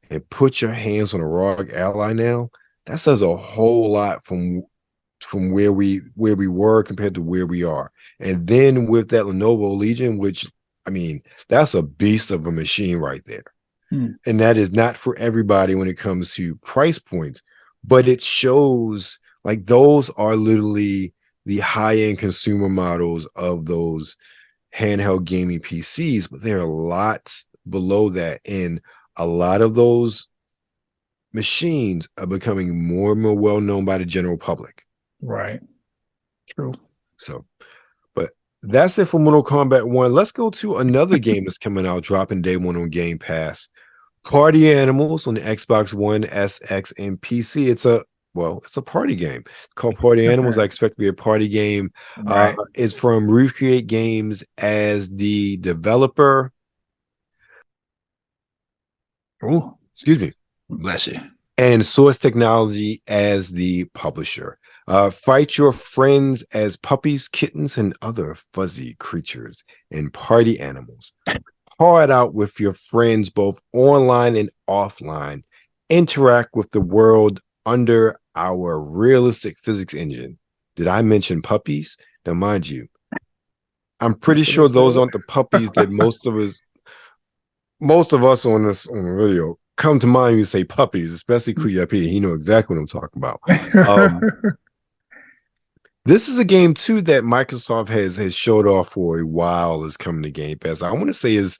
A: and put your hands on a ROG Ally now, that says a whole lot from where we were compared to where we are. And then with that Lenovo Legion, which, I mean, that's a beast of a machine right there. And that is not for everybody when it comes to price points, but it shows like those are literally the high-end consumer models of those handheld gaming PCs, but there are lots below that. And a lot of those machines are becoming more and more well-known by the general public.
B: Right. True.
A: So, but that's it for Mortal Kombat 1. Let's go to another game that's coming out, dropping day one on Game Pass. Party Animals on the Xbox One, SX, and PC. It's a party game. It's called Party Animals. I expect to be a party game. It's from Recreate Games as the developer.
B: Oh,
A: excuse me.
B: Bless you.
A: And Source Technology as the publisher. Fight your friends as puppies, kittens, and other fuzzy creatures and party animals. Hard out with your friends both online and offline. Interact with the world under our realistic physics engine. Did I mention puppies? Now, mind you, I'm pretty sure those aren't the puppies that most of us on the video come to mind when you say puppies, especially Kuya. He know exactly what I'm talking about. This is a game too that Microsoft has showed off for a while is coming to Game Pass. I want to say as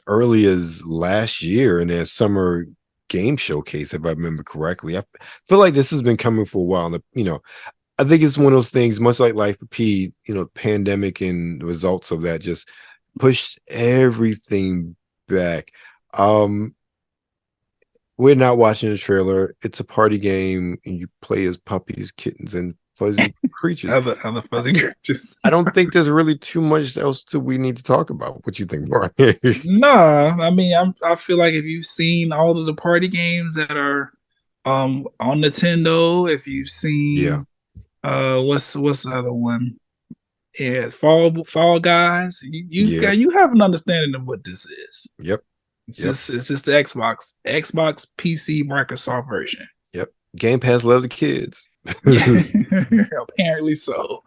A: early as last year in their summer game showcase, if I remember correctly. I feel like this has been coming for a while. I think it's one of those things, much like Life of P, pandemic and the results of that just pushed everything back. We're not watching the trailer. It's a party game, and you play as puppies, kittens, and fuzzy creatures.
B: Other fuzzy creatures.
A: I don't think there's really too much else we need to talk about. What you think, Brian?
B: Nah, I mean, I feel like if you've seen all of the party games that are on Nintendo, if you've seen what's the other one? Yeah, Fall Guys. You have an understanding of what this is.
A: Yep.
B: It's just the Xbox PC Microsoft version.
A: Yep. Game Pass love the kids.
B: Apparently so.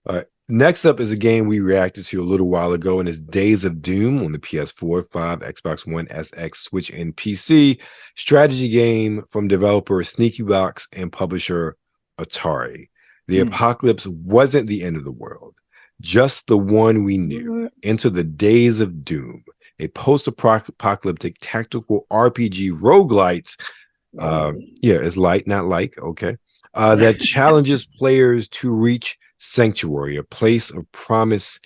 A: All right. Next up is a game we reacted to a little while ago, and it's Days of Doom on the PS4, 5, Xbox One SX, Switch, and PC. Strategy game from developer Sneaky Box and publisher Atari. The apocalypse wasn't the end of the world, just the one we knew. Enter the Days of Doom, a post-apocalyptic tactical RPG roguelite. It's light, not like, okay. That challenges players to reach Sanctuary, a place of promise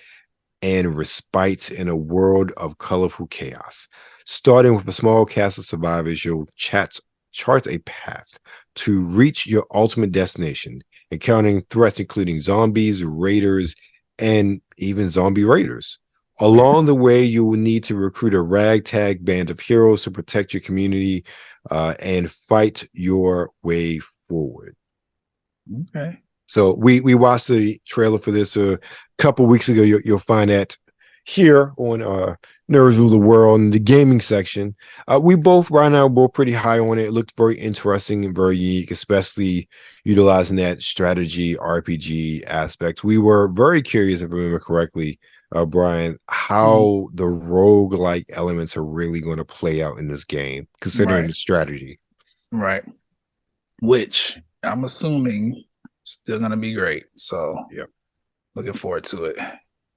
A: and respite in a world of colorful chaos. Starting with a small cast of survivors, you'll chart a path to reach your ultimate destination, encountering threats including zombies, raiders, and even zombie raiders. Along the way, you will need to recruit a ragtag band of heroes to protect your community and fight your way forward.
B: Okay.
A: So we watched the trailer for this a couple weeks ago. You'll find that here on Nerds Rule the World in the gaming section. We both, right now, both pretty high on it. It looked very interesting and very unique, especially utilizing that strategy RPG aspect. We were very curious, if I remember correctly, Brian, how the roguelike elements are really going to play out in this game, considering the strategy.
B: Right. Which I'm assuming still going to be great. So, looking forward to it.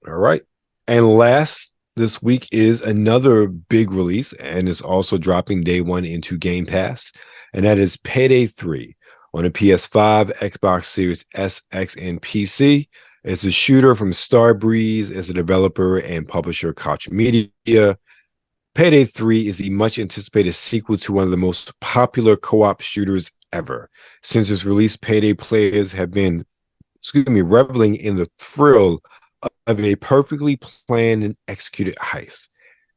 A: All right. And last this week is another big release, and it's also dropping day one into Game Pass, and that is Payday 3 on a PS5, Xbox Series S, X, and PC. It's a shooter from Starbreeze as a developer and publisher Koch Media. Payday 3 is the much anticipated sequel to one of the most popular co-op shooters ever. Since its release, Payday players have been, reveling in the thrill of a perfectly planned and executed heist.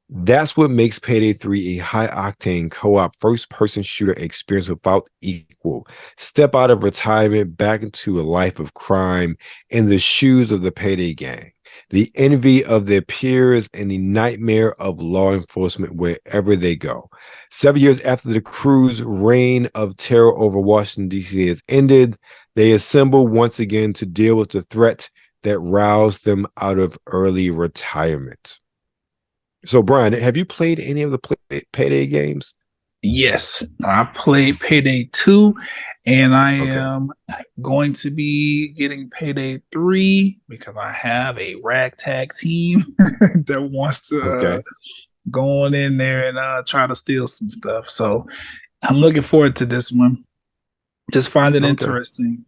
A: That's what makes Payday 3 a high-octane co-op first-person shooter experience without equal. Step out of retirement back into a life of crime in the shoes of the Payday gang, the envy of their peers, and the nightmare of law enforcement wherever they go. 7 years after the crew's reign of terror over Washington, D.C. has ended, they assemble once again to deal with the threat that roused them out of early retirement. So, Brian, have you played any of the Payday games?
B: Yes, I played Payday 2, and I am going to be getting Payday 3 because I have a ragtag team that wants to go on in there and try to steal some stuff. So I'm looking forward to this one. Just find it interesting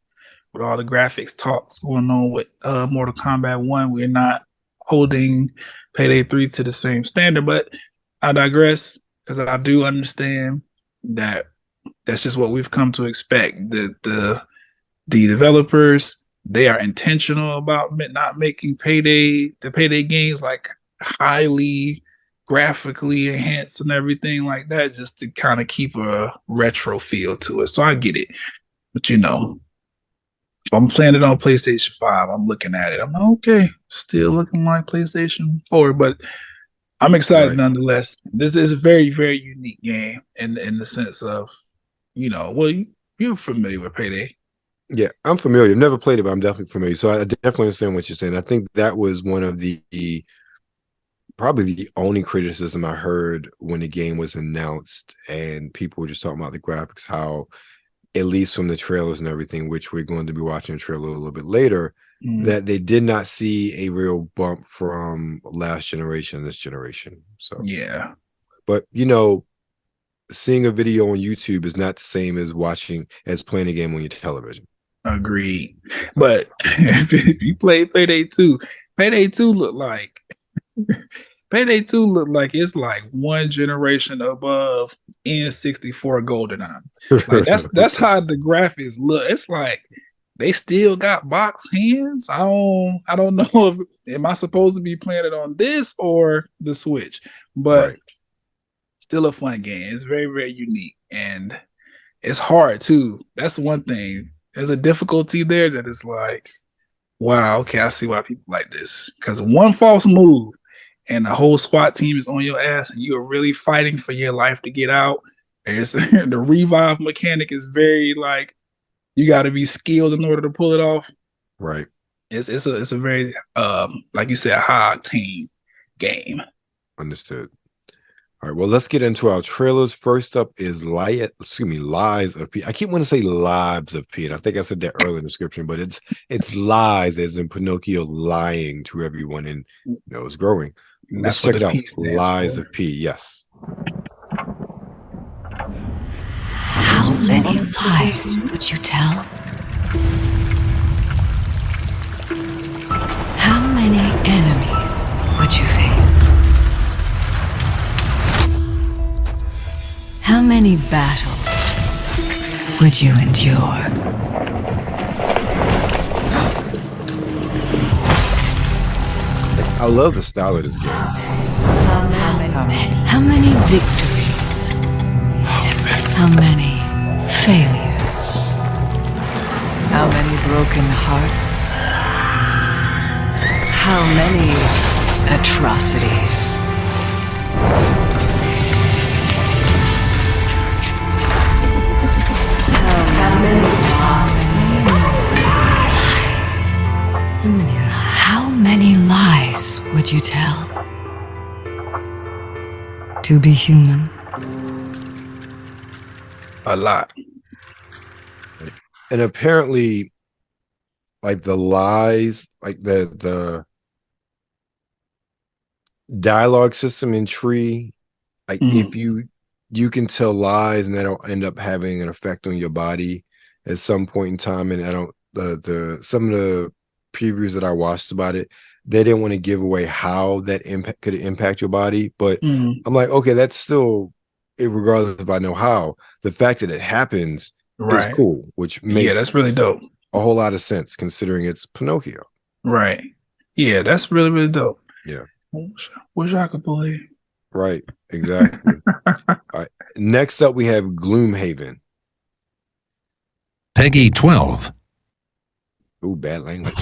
B: with all the graphics talks going on with Mortal Kombat 1. We're not holding Payday 3 to the same standard, but I digress because I do understand that that's just what we've come to expect. The developers, they are intentional about not making the Payday games like highly graphically enhanced and everything like that, just to kind of keep a retro feel to it. So I get it, but if I'm playing it on PlayStation 5, I'm looking at it. I'm like, okay, still looking like PlayStation 4, but I'm excited nonetheless. This is a very, very unique game in the sense of, you're familiar with Payday.
A: Yeah, I'm familiar. I've never played it, but I'm definitely familiar. So I definitely understand what you're saying. I think that was one of probably the only criticism I heard when the game was announced and people were just talking about the graphics, how at least from the trailers and everything, which we're going to be watching a trailer a little bit later, that they did not see a real bump from last generation and this generation. So
B: yeah,
A: but seeing a video on YouTube is not the same as playing a game on your television.
B: Agreed. But if you play Payday 2 looked like Payday 2 look like it's like one generation above N64 GoldenEye. Like that's how the graphics look. It's like they still got box hands. I don't know if am I supposed to be playing it on this or the Switch, but still a fun game. It's very, very unique and it's hard too. That's one thing. There's a difficulty there that is like, wow, okay, I see why people like this. Because one false move and the whole SWAT team is on your ass and you're really fighting for your life to get out. There's the revive mechanic is very like, you got to be skilled in order to pull it off.
A: Right.
B: It's a very like you said, high octane game.
A: Understood. All right. Well, let's get into our trailers. First up is Lies of P. I keep wanting to say Lives of P. And I think I said that earlier in the description, but it's lies as in Pinocchio lying to everyone and it's growing. Let's check it out. Lies of P. Yes.
C: How many lies would you tell? How many enemies would you face? How many battles would you endure?
A: I love the style of this game.
C: How many victories? How many failures? How many broken hearts? How many atrocities? How many lies would you tell? To be human?
B: A lot.
A: And apparently, like the lies, like the dialogue system in Tree, like if you can tell lies and that'll end up having an effect on your body at some point in time. And I don't some of the previews that I watched about it, they didn't want to give away how that could impact your body. But I'm like, okay, that's still, regardless if I know how, the fact that it happens is cool, which makes
B: that's really dope.
A: A whole lot of sense considering it's Pinocchio.
B: Right. Yeah, that's really, really dope.
A: Yeah.
B: Wish I could believe.
A: Right. Exactly. All right. Next up, we have Gloomhaven.
D: Peggy 12.
A: Ooh, bad language.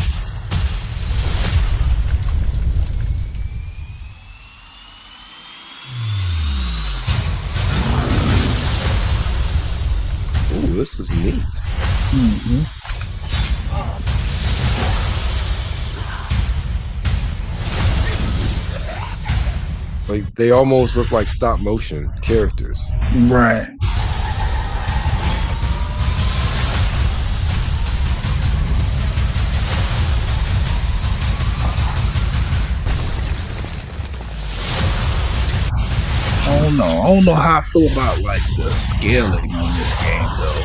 A: Ooh, this is neat. Like they almost look like stop motion characters.
B: Right. I don't know how I feel about like the scaling on this game though.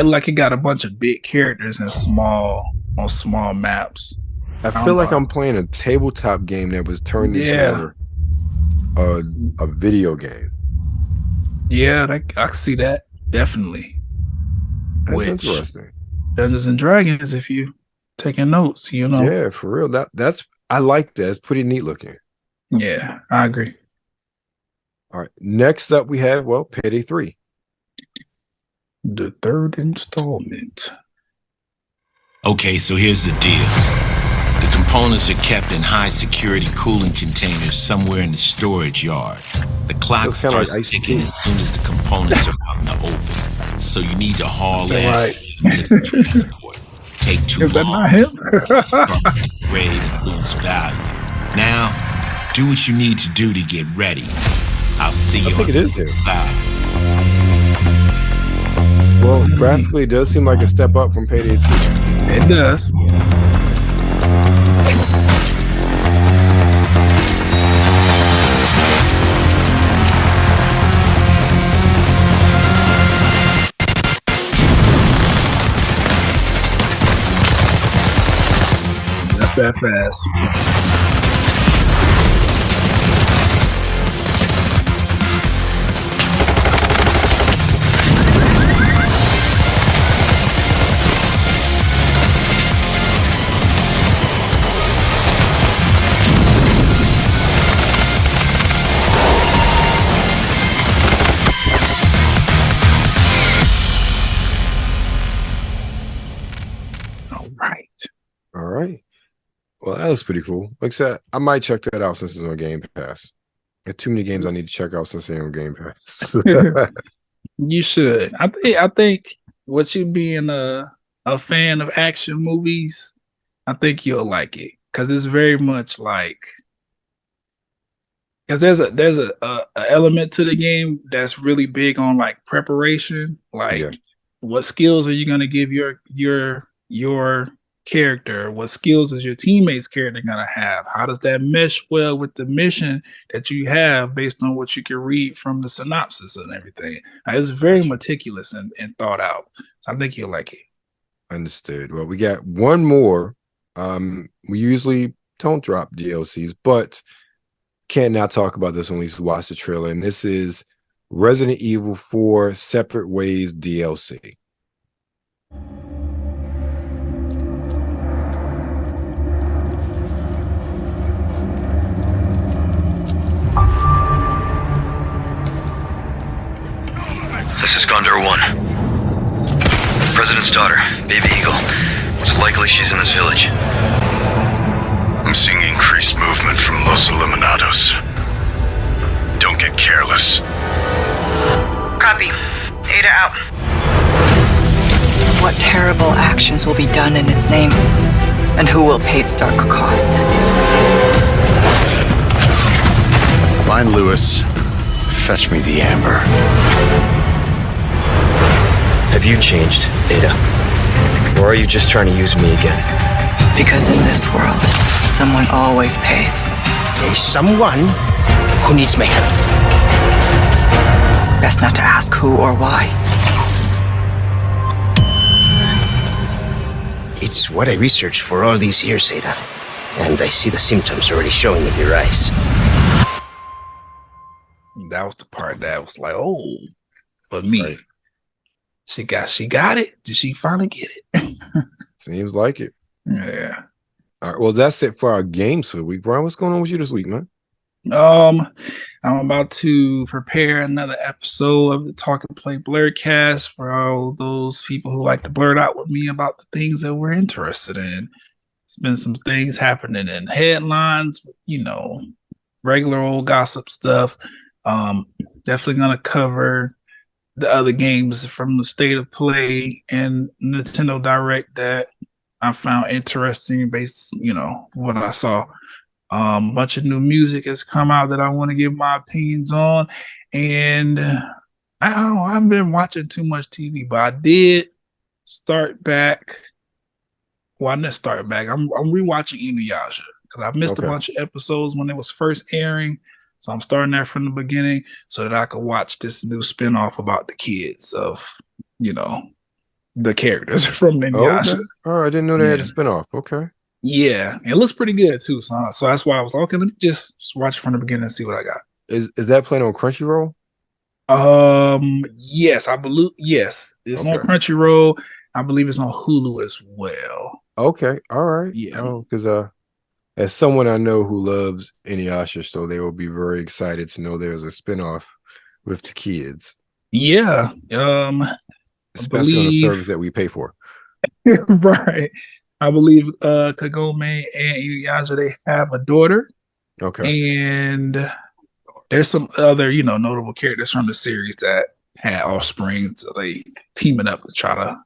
B: Like it got a bunch of big characters and small maps.
A: I feel like I'm playing a tabletop game that was turned into a video game.
B: Yeah, I can see that definitely.
A: That's interesting.
B: Dungeons and Dragons, if you taking notes,
A: Yeah, for real. That's I like that. It's pretty neat looking.
B: Yeah, I agree.
A: All right. Next up, we have Payday 3.
B: The third installment.
E: Okay, so here's the deal. The components are kept in high security cooling containers somewhere in the storage yard. The clock starts ticking as soon as the components are out in the open. So you need to haul ass to the transport. Take too long.
B: Is that not him?
E: Ready to lose value. Now, do what you need to do to get ready. I'll see you on the side.
A: Well, graphically, it does seem like a step up from Payday 2.
B: It does. That's that fast.
A: that looks pretty cool. Like I said, I might check that out since it's on Game Pass. There are too many games I need to check out since they're on Game Pass.
B: You should. I think with you being a fan of action movies, I think you'll like it because it's very much like, because there's a element to the game that's really big on like preparation. Like, what skills are you gonna give your character? What skills is your teammates' character gonna have? How does that mesh well with the mission that you have based on what you can read from the synopsis and everything? It's very meticulous and thought out. So I think you'll like it. Understood.
A: Well, we got one more. We usually don't drop DLCs, but can't not talk about this when we watch the trailer. And this is Resident Evil 4 Separate Ways DLC.
D: This is Condor 1. President's daughter, Baby Eagle. It's likely she's in this village. I'm seeing increased movement from Los Eliminados. Don't get careless.
F: Copy. Ada out.
G: What terrible actions will be done in its name, and who will pay its dark cost?
D: Find Lewis. Fetch me the amber.
H: Have you changed, Ada? Or are you just trying to use me again?
G: Because in this world, someone always pays.
H: There's someone who needs my help.
G: Best not to ask who or why.
H: It's what I researched for all these years, Ada. And I see the symptoms already showing in your eyes.
B: That was the part that was like, oh, for me. Right. She got it. Did she finally get it?
A: Seems like it.
B: Yeah.
A: All right. Well, that's it for our games for the week. Brian, what's going on with you this week, man?
B: I'm about to prepare another episode of the Talk+Play blerdcast for all those people who like to blurt out with me about the things that we're interested in. It's been some things happening in headlines, regular old gossip stuff. Definitely gonna cover the other games from the State of Play and Nintendo Direct that I found interesting based, what I saw. A bunch of new music has come out that I want to give my opinions on. And I haven't been watching too much TV, but I did start back. Well, I didn't start back. I'm rewatching Inuyasha because I missed a bunch of episodes when it was first airing. So I'm starting that from the beginning so that I could watch this new spinoff about the kids of, the characters from Inuyasha.
A: Okay. Oh, I didn't know they had a spinoff. Okay.
B: Yeah, it looks pretty good too. So that's why I was like, okay, let me just watch it from the beginning and see what I got.
A: Is that playing on Crunchyroll?
B: Yes, I believe. Yes, it's on Crunchyroll. I believe it's on Hulu as well.
A: Okay, all right.
B: Yeah.
A: Oh, because as someone I know who loves Inuyasha, so they will be very excited to know there's a spinoff with the kids.
B: Yeah.
A: Especially on a service that we pay for.
B: Right. I believe Kagome and Inuyasha, they have a daughter.
A: Okay.
B: And there's some other, notable characters from the series that had offspring. So they teaming up to try to.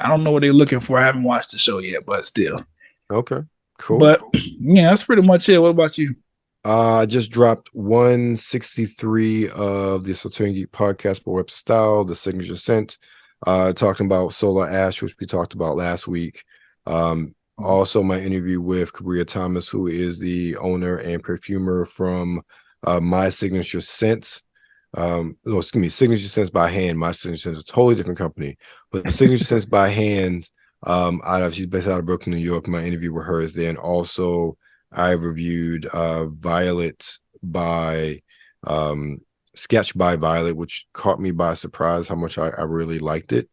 B: I don't know what they're looking for. I haven't watched the show yet, but still.
A: Okay. Cool.
B: But yeah, that's pretty much it. What about you?
A: I just dropped 163 of the Soterian Geek podcast by WebsterStyle, the Signature Scent, talking about Solar Ash, which we talked about last week. Also, my interview with Kabria Thomas, who is the owner and perfumer from My Signature Scent. Signature Scents by Hand. My Signature Scents is a totally different company, but the Signature Scents by Hand. She's based out of Brooklyn, New York. My interview with her is there, and also I reviewed Violet by Sketch by Violet, which caught me by surprise how much I really liked it.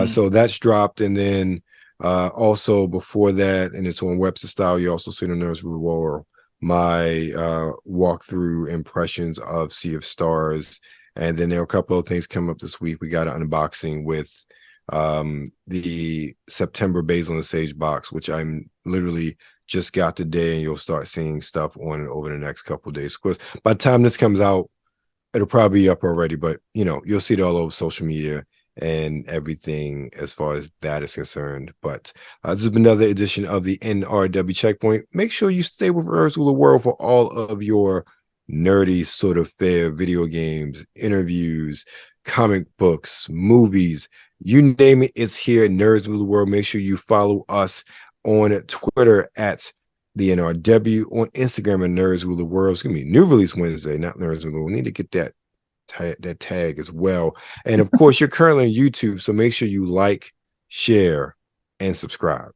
A: So that's dropped, and then also before that, and it's on WebsterStyle. You also see the Nurse War, my walkthrough impressions of Sea of Stars, and then there are a couple of things coming up this week. We got an unboxing with the September Basil and Sage box, which I'm literally just got today, and you'll start seeing stuff on it over the next couple of days. Of course, by the time this comes out, it'll probably be up already, but you'll see it all over social media and everything as far as that is concerned. But this has been another edition of the NRW Checkpoint. Make sure you stay with Nerds Rule the World for all of your nerdy sort of fair video games, interviews, comic books, movies, you name it, it's here at Nerds Rule the World. Make sure you follow us on Twitter at the NRW, on Instagram at Nerds Rule the World. It's gonna be New Release Wednesday, not Nerds Rule the World. We need to get that tag as well. And of course, you're currently on YouTube, so make sure you like, share, and subscribe.